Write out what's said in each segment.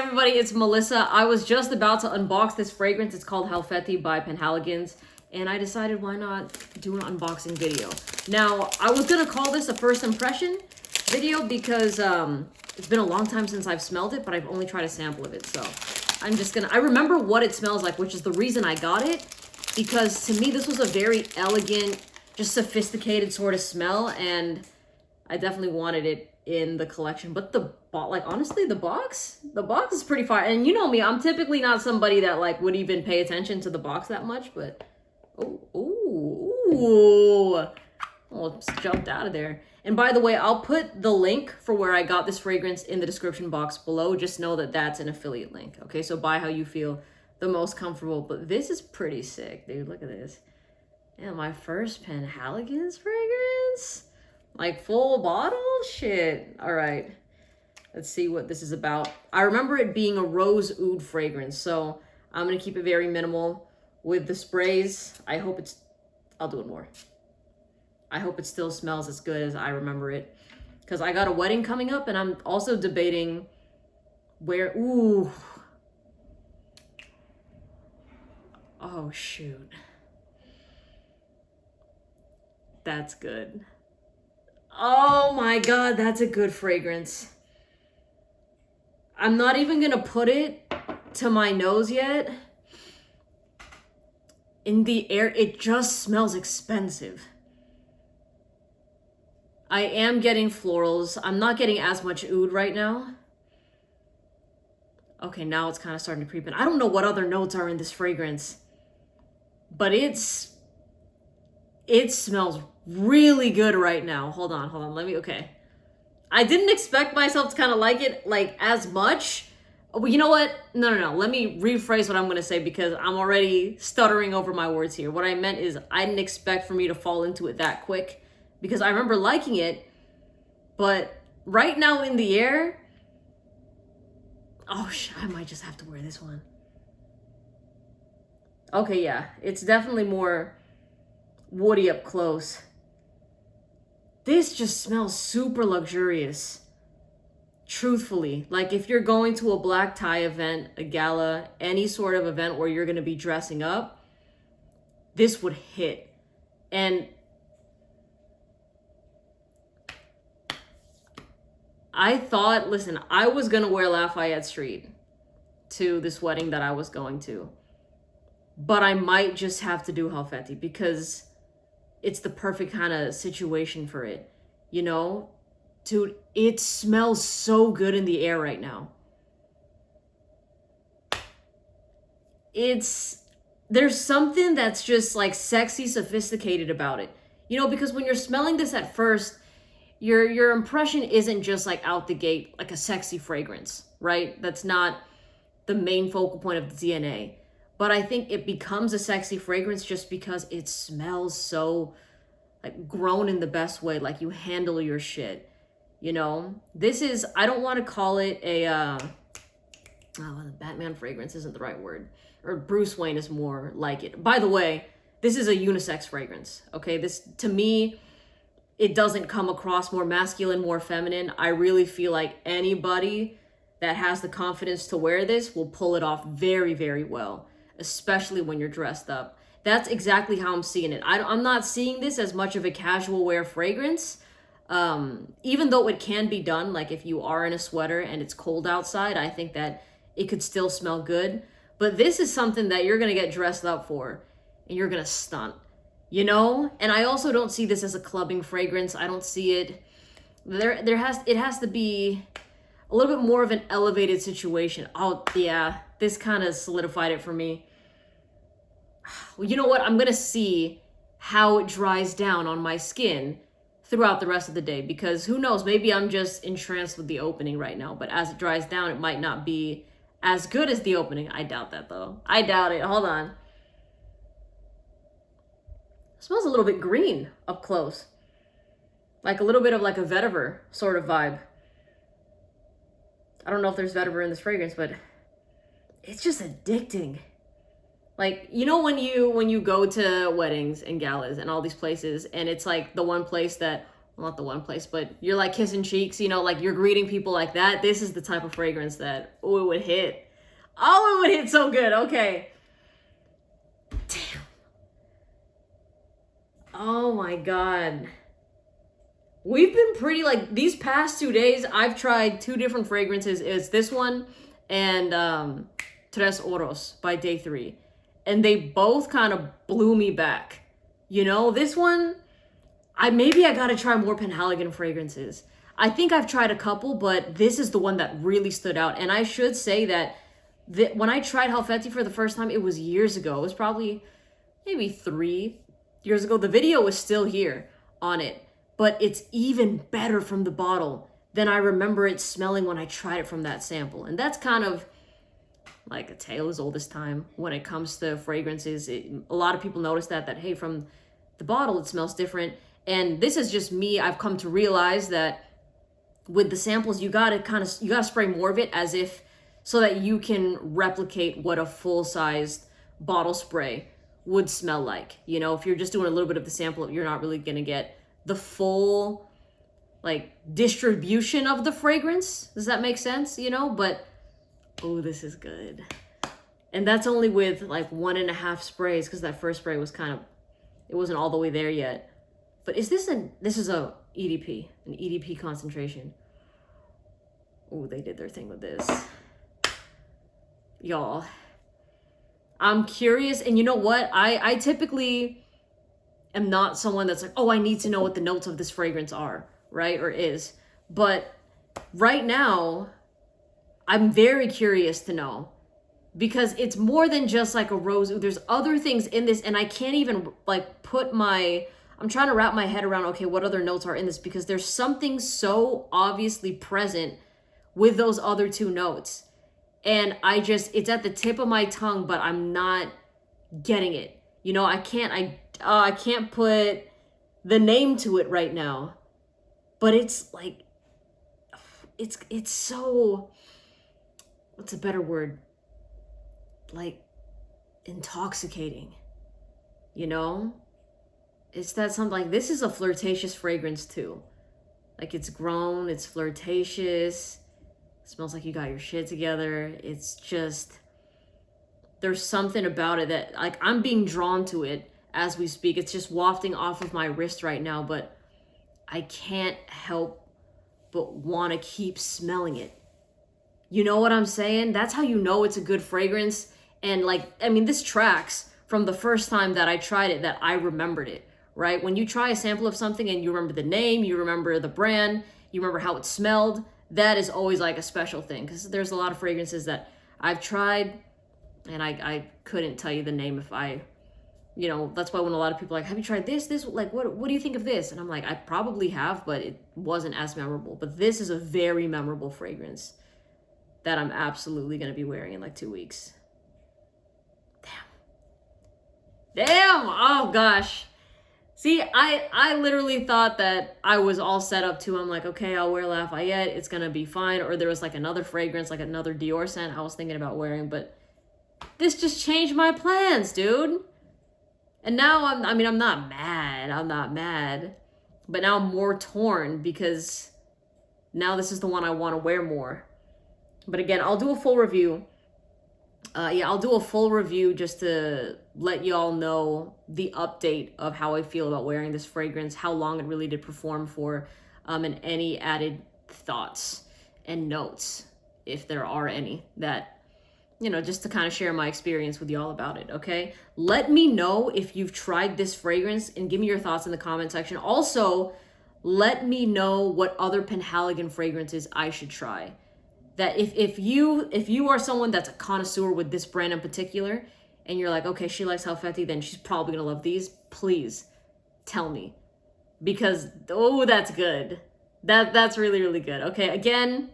everybody, it's Melissa. I was just about to unbox this fragrance. It's called Halfeti by Penhaligons, and I decided why not do an unboxing video. Now, I was gonna call this a first impression video because it's been a long time since I've smelled it, but I've only tried a sample of it, so I remember what it smells like, which is the reason I got it, because to me, this was a very elegant, just sophisticated sort of smell, and I definitely wanted it in the collection. But honestly, the box is pretty fire. And you know me, I'm typically not somebody that would even pay attention to the box that much, but it's jumped out of there. And by the way, I'll put the link for where I got this fragrance in the description box below. Just know that that's an affiliate link. Okay, so buy how you feel the most comfortable. But this is pretty sick, dude. Look at this. Yeah, my first Penhaligons fragrance. Like full bottle? Shit. All right. Let's see what this is about. I remember it being a rose oud fragrance, so I'm going to keep it very minimal with the sprays. I'll do it more. I hope it still smells as good as I remember it, because I got a wedding coming up, and I'm also debating where, ooh. Oh, shoot. That's good. Oh my God, that's a good fragrance. I'm not even gonna put it to my nose yet. In the air, it just smells expensive. I am getting florals. I'm not getting as much oud right now. Okay, now it's kind of starting to creep in. I don't know what other notes are in this fragrance, but it smells really good right now. Hold on. Okay. I didn't expect myself to kind of like it as much. Well, you know what? No. Let me rephrase what I'm going to say, because I'm already stuttering over my words here. What I meant is I didn't expect for me to fall into it that quick, because I remember liking it, but right now in the air, I might just have to wear this one. Okay, yeah. It's definitely more woody up close. This just smells super luxurious. Truthfully, like if you're going to a black tie event, a gala, any sort of event where you're going to be dressing up, this would hit. And I thought, listen, I was going to wear Lafayette Street to this wedding that I was going to, but I might just have to do Halfeti, because it's the perfect kind of situation for it, you know? Dude, it smells so good in the air right now. There's something that's just like sexy, sophisticated about it. You know, because when you're smelling this at first, your impression isn't just like out the gate, like a sexy fragrance, right? That's not the main focal point of the DNA. But I think it becomes a sexy fragrance just because it smells so like grown in the best way, like you handle your shit, you know? This is, I don't want to call it a, Batman fragrance isn't the right word. Or Bruce Wayne is more like it. By the way, this is a unisex fragrance, okay? This, to me, it doesn't come across more masculine, more feminine. I really feel like anybody that has the confidence to wear this will pull it off very, very well, especially when you're dressed up. That's exactly how I'm seeing it. I'm not seeing this as much of a casual wear fragrance, even though it can be done. Like if you are in a sweater and it's cold outside, I think that it could still smell good. But this is something that you're going to get dressed up for and you're going to stunt, you know? And I also don't see this as a clubbing fragrance. I don't see it. It has to be a little bit more of an elevated situation. Oh, yeah. This kind of solidified it for me. Well, you know what? I'm going to see how it dries down on my skin throughout the rest of the day, because who knows? Maybe I'm just entranced with the opening right now, but as it dries down, it might not be as good as the opening. I doubt that, though. I doubt it. Hold on. It smells a little bit green up close. Like a little bit of like a vetiver sort of vibe. I don't know if there's vetiver in this fragrance, but it's just addicting. Like, you know, when you go to weddings and galas and all these places, and it's like the one place that well, not the one place, but you're like kissing cheeks, you know, like you're greeting people like that. This is the type of fragrance that, oh, it would hit. Oh, it would hit so good. Okay. Damn. Oh my God. We've been pretty, like, these past 2 days, I've tried 2 different fragrances. It's this one and Tres Oros by Day 3. And they both kind of blew me back. You know, this one, maybe I gotta try more Penhaligon fragrances. I think I've tried a couple, but this is the one that really stood out. And I should say that when I tried Halfeti for the first time, it was years ago. It was probably maybe 3 years ago. The video was still here on it, but it's even better from the bottle than I remember it smelling when I tried it from that sample. And that's kind of like a tale as old as time when it comes to fragrances. A lot of people notice that, hey, from the bottle, it smells different. And this is just me. I've come to realize that with the samples, you gotta spray more of it as if, so that you can replicate what a full-sized bottle spray would smell like. You know, if you're just doing a little bit of the sample, you're not really gonna get the full, like, distribution of the fragrance. Does that make sense? You know, but, oh, this is good. And that's only with like 1.5 sprays, because that first spray was it wasn't all the way there yet. But this is an EDP concentration. Oh, they did their thing with this. Y'all, I'm curious. And you know what? I typically am not someone that's like, oh, I need to know what the notes of this fragrance are, right? Or is. But right now, I'm very curious to know, because it's more than just like a rose. There's other things in this, and I can't even like I'm trying to wrap my head around, okay, what other notes are in this, because there's something so obviously present with those other 2 notes. And it's at the tip of my tongue, but I'm not getting it. You know, I can't put the name to it right now, but it's like, it's so, what's a better word? Like, intoxicating, you know? It's that something like, this is a flirtatious fragrance too. Like, it's grown, it's flirtatious, it smells like you got your shit together. It's just, there's something about it that, like, I'm being drawn to it as we speak. It's just wafting off of my wrist right now, but I can't help but want to keep smelling it. You know what I'm saying? That's how you know it's a good fragrance. And like, I mean, this tracks from the first time that I tried it, that I remembered it, right? When you try a sample of something and you remember the name, you remember the brand, you remember how it smelled, that is always like a special thing. Because there's a lot of fragrances that I've tried and I couldn't tell you the name if you know, that's why when a lot of people are like, have you tried this, like, what do you think of this? And I'm like, I probably have, but it wasn't as memorable. But this is a very memorable fragrance that I'm absolutely going to be wearing in like 2 weeks. Damn. Oh gosh. See, I literally thought that I was all set up to, I'm like, okay, I'll wear Lafayette, it's going to be fine. Or there was like another fragrance, like another Dior scent I was thinking about wearing, but this just changed my plans, dude. And now I'm not mad, but now I'm more torn, because now this is the one I want to wear more. But again, I'll do a full review. I'll do a full review just to let y'all know the update of how I feel about wearing this fragrance, how long it really did perform for, and any added thoughts and notes, if there are any, that, you know, just to kind of share my experience with y'all about it, okay? Let me know if you've tried this fragrance and give me your thoughts in the comment section. Also, let me know what other Penhaligon fragrances I should try. That if you are someone that's a connoisseur with this brand in particular, and you're like, okay, she likes Halfeti, then she's probably gonna love these, please tell me. Because, oh, that's good. That's really, really good. Okay, again,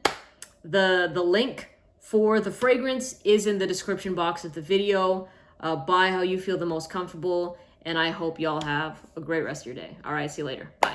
the link for the fragrance is in the description box of the video. Buy how you feel the most comfortable, and I hope y'all have a great rest of your day. All right, see you later. Bye.